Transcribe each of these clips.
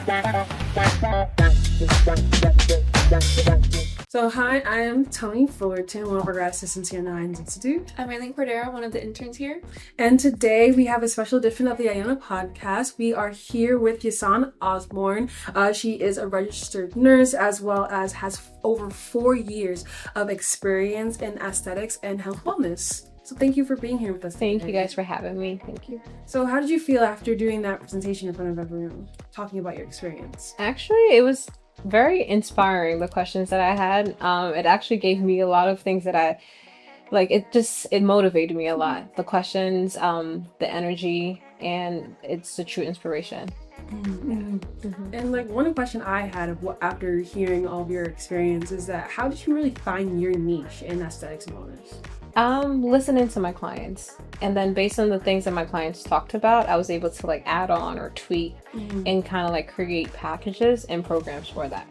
So hi, I am Tony Fullerton, one of our grad assistants here in the Hines Institute. I'm Eileen Cordero, one of the interns here. And today we have a special edition of the Ionavation Podcast. We are here with Yassan Osbourne. She is a registered nurse as well as has over 4 years of experience in aesthetics and health wellness. So thank you for being here with us today. Thank you guys for having me. Thank you. So how did you feel after doing that presentation in front of everyone, talking about your experience? Actually, it was very inspiring, the questions that I had. It actually gave me a lot of things that I like. It motivated me a lot. The questions, the energy, and it's a true inspiration. And like one question I had after hearing all of your experience is that how did you really find your niche in aesthetics and wellness? Listening to my clients, and then based on the things that my clients talked about, I was able to like add on or tweak and kind of like create packages and programs for that.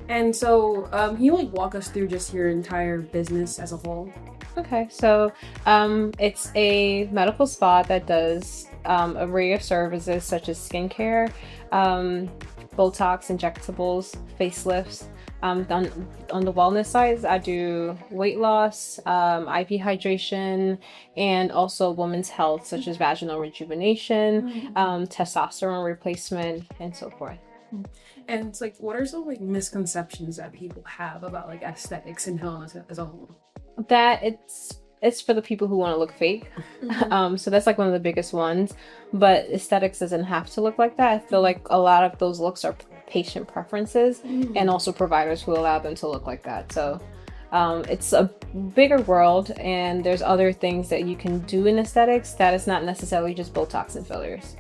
And so can you like walk us through just your entire business as a whole? Okay, so it's a medical spa that does an array of services such as skincare, Botox injectables, facelifts. On the wellness side, I do weight loss, IV hydration, and also women's health such as vaginal rejuvenation, testosterone replacement, and so forth. And it's like, what are some like misconceptions that people have about like aesthetics and wellness as a whole? That it's for the people who want to look fake. So that's like one of the biggest ones. But aesthetics doesn't have to look like that. I feel like a lot of those looks are patient preferences and also providers who allow them to look like that. So it's a bigger world, and there's other things that you can do in aesthetics that is not necessarily just Botox and fillers.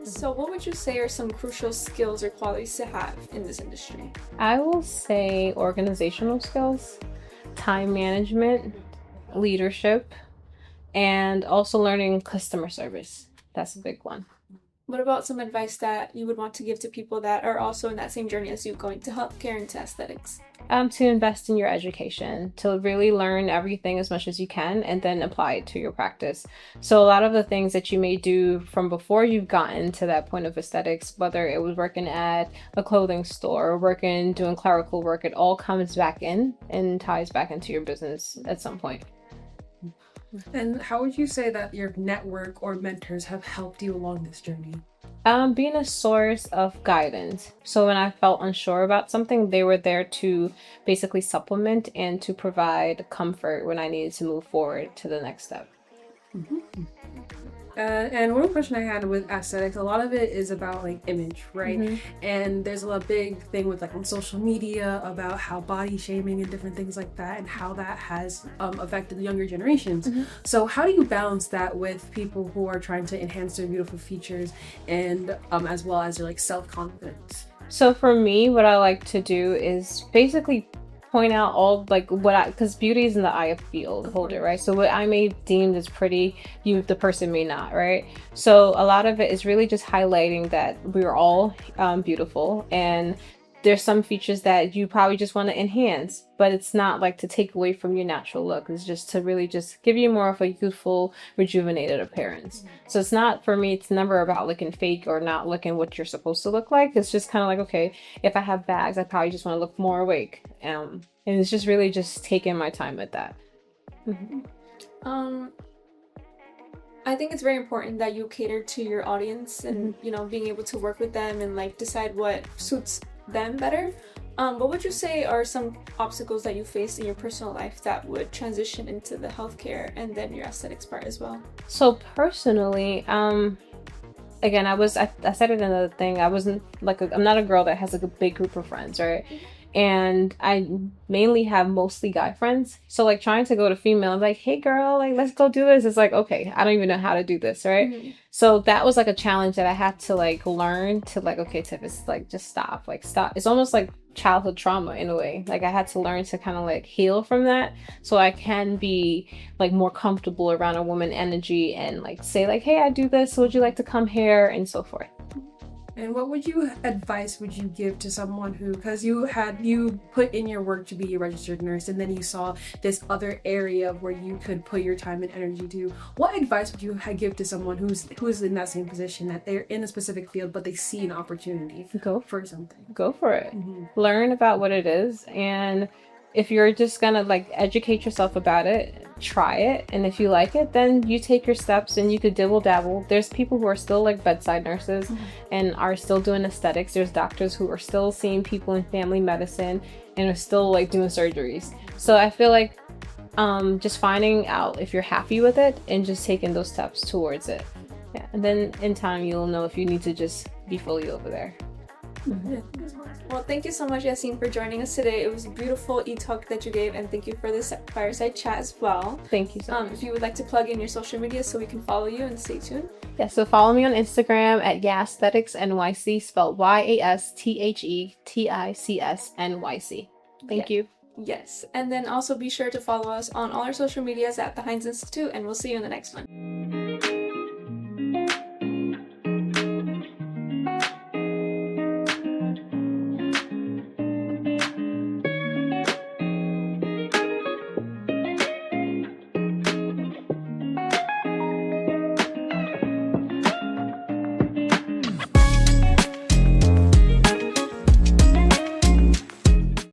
So what would you say are some crucial skills or qualities to have in this industry? I will say organizational skills, time management, leadership, and also learning customer service. That's a big one. What about some advice that you would want to give to people that are also in that same journey as you, going to healthcare and to aesthetics? To invest in your education, to really learn everything as much as you can and then apply it to your practice. So a lot of the things that you may do from before you've gotten to that point of aesthetics, whether it was working at a clothing store or doing clerical work, it all comes back in and ties back into your business at some point. And how would you say that your network or mentors have helped you along this journey? Being a source of guidance. So when I felt unsure about something, they were there to basically supplement and to provide comfort when I needed to move forward to the next step. And one question I had with aesthetics, a lot of it is about like image, right? And there's a big thing with like on social media about how body shaming and different things like that and how that has affected the younger generations. So how do you balance that with people who are trying to enhance their beautiful features and as well as their like self-confidence? So for me, what I like to do is basically point out all like because beauty is in the eye of beholder, right? So what I may deem as pretty, the person may not, right? So a lot of it is really just highlighting that we're all beautiful, and there's some features that you probably just want to enhance, but it's not like to take away from your natural look. It's just to really just give you more of a youthful, rejuvenated appearance. So it's not, for me, it's never about looking fake or not looking what you're supposed to look like. It's just kind of like, okay, if I have bags, I probably just want to look more awake. And it's just really just taking my time with that. I think it's very important that you cater to your audience and, you know, being able to work with them and like decide what suits them better. What would you say are some obstacles that you faced in your personal life that would transition into the healthcare and then your aesthetics part as well? So personally, again, I said it in the thing, I'm not a girl that has like a big group of friends, right? And I mainly have mostly guy friends. So like trying to go to female, I'm like, hey girl, like let's go do this. It's like, okay, I don't even know how to do this, right? So that was like a challenge that I had to like learn to like, okay, Tiff, it's like just stop. It's almost like childhood trauma in a way. Like I had to learn to kind of like heal from that so I can be like more comfortable around a woman energy and like say like, hey, I do this, so would you like to come here, and so forth. And what advice would you give to someone who, because you put in your work to be a registered nurse, and then you saw this other area where you could put your time and energy to? What advice would you give to someone who's in that same position, that they're in a specific field but they see an opportunity for something? Go for it. Learn about what it is, and if you're just gonna like educate yourself about it, try it, and if you like it, then you take your steps and you could dibble dabble. There's people who are still like bedside nurses and are still doing aesthetics. There's doctors who are still seeing people in family medicine and are still like doing surgeries. So I feel like just finding out if you're happy with it and just taking those steps towards it. Yeah, and then in time you'll know if you need to just be fully over there. Well, thank you so much, Yassin, for joining us today. It was a beautiful e-talk that you gave, and thank you for this fireside chat as well. Thank you so much. If you would like to plug in your social media so we can follow you and stay tuned. Yeah, so follow me on Instagram at Yasthetics NYC, spelled YASTHETICS Thank you. Yes, and then also be sure to follow us on all our social medias at the Heinz Institute, and we'll see you in the next one.